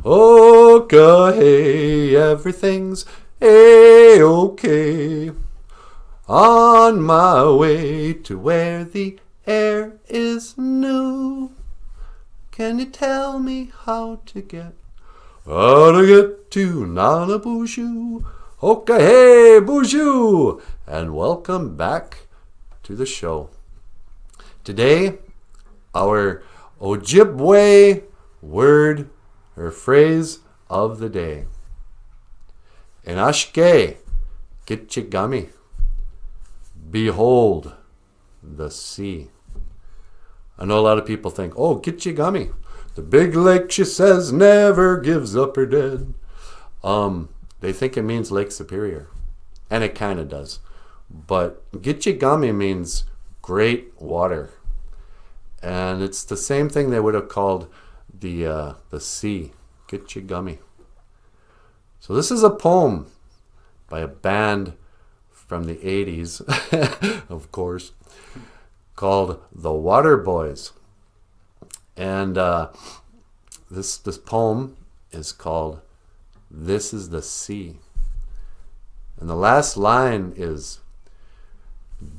Okay, everything's A-okay. On my way to where the air is new. Can you tell me how to get to Nana BOOZHOO? Okay, hey, BOOZHOO! And welcome back to the show. Today, our Ojibwe word or phrase of the day. Inashke, gitchigami. Behold the sea. I know a lot of people think, oh, gitchigami. The big lake, she says, never gives up her dead. They think it means Lake Superior. And it kind of does. But gitchigami means great water. And it's the same thing they would have called the sea. Gitchigami. So this is a poem by a band from the 80s, of course, called The Water Boys. And this poem is called This is the Sea. And the last line is,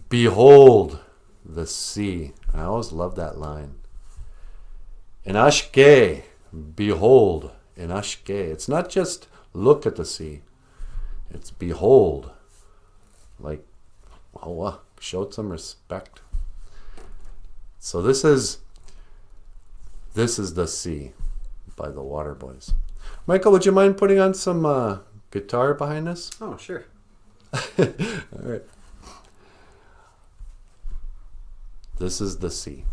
Behold the sea. And I always love that line. Inashke, behold, inashke. It's not just look at the sea. It's behold. Like, show some respect. So this is the sea by the Water Boys. Michael, would you mind putting on some guitar behind us? Oh, sure. All right. This is the sea.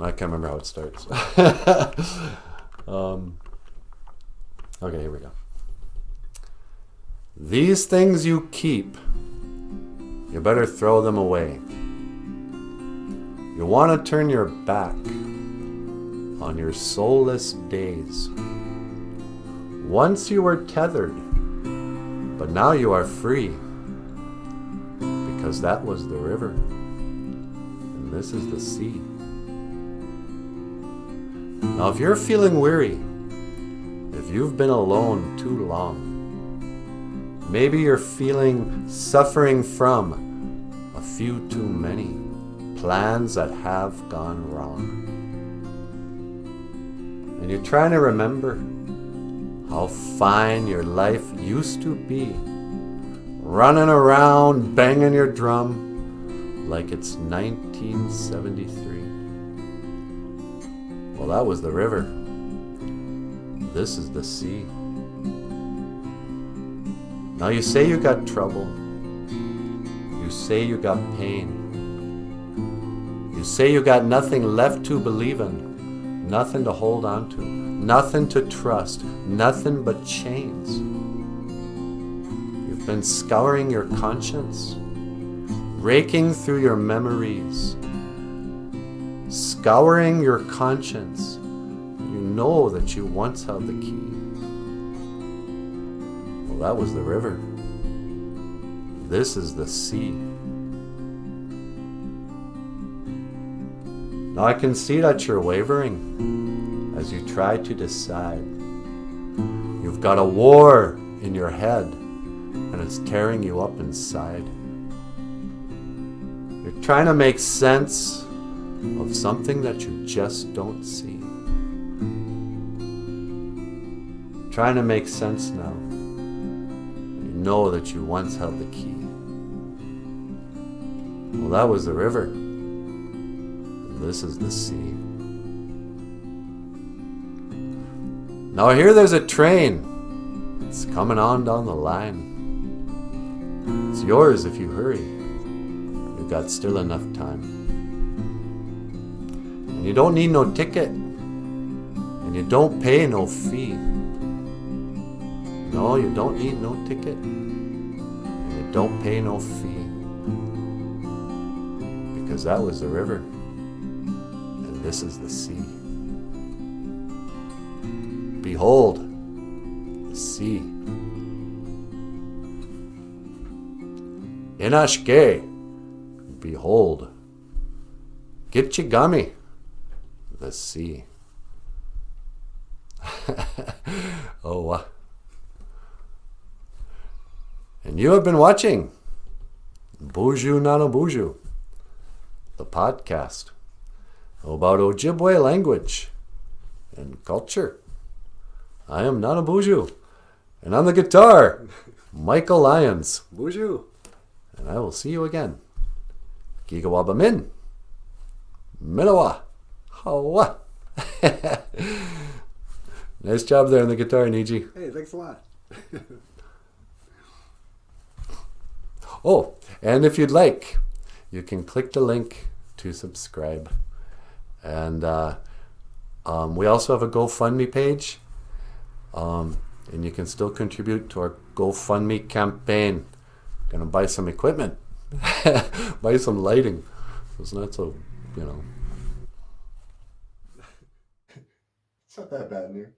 I can't remember how it starts. Okay, here we go. These things you keep, you better throw them away. You want to turn your back on your soulless days. Once you were tethered, but now you are free, because that was the river, and this is the sea. Now, if you're feeling weary, if you've been alone too long, maybe you're suffering from a few too many plans that have gone wrong. And you're trying to remember how fine your life used to be, running around, banging your drum like it's 1973. Well, that was the river. This is the sea. Now you say you got trouble. You say you got pain. You say you got nothing left to believe in, nothing to hold on to, nothing to trust, nothing but chains. You've been scouring your conscience, raking through your memories, scouring your conscience. You know that you once held the key. Well, that was the river. This is the sea. Now I can see that you're wavering as you try to decide. You've got a war in your head and it's tearing you up inside. You're trying to make sense of something that you just don't see. Trying to make sense now. You know that you once held the key. Well, that was the river. And this is the sea. Now here there's a train. It's coming on down the line. It's yours if you hurry. You've got still enough time. And you don't need no ticket. And you don't pay no fee. No, you don't need no ticket. And you don't pay no fee. Because that was the river. And this is the sea. Behold, the sea. Inashke, behold. Gitchigami, C. Oh, and you have been watching BOOZHOO Nano BOOZHOO, the podcast about Ojibwe language and culture. I am Nano BOOZHOO, and on the guitar, Michael Lyons. BOOZHOO. And I will see you again. Gigawaba Min. Minawa. Hawa. Nice job there on the guitar, Niji. Hey, thanks a lot. Oh, and if you'd like, you can click the link to subscribe. And we also have a GoFundMe page. And you can still contribute to our GoFundMe campaign. Gonna buy some equipment. Buy some lighting. It's not so, It's not that bad in here.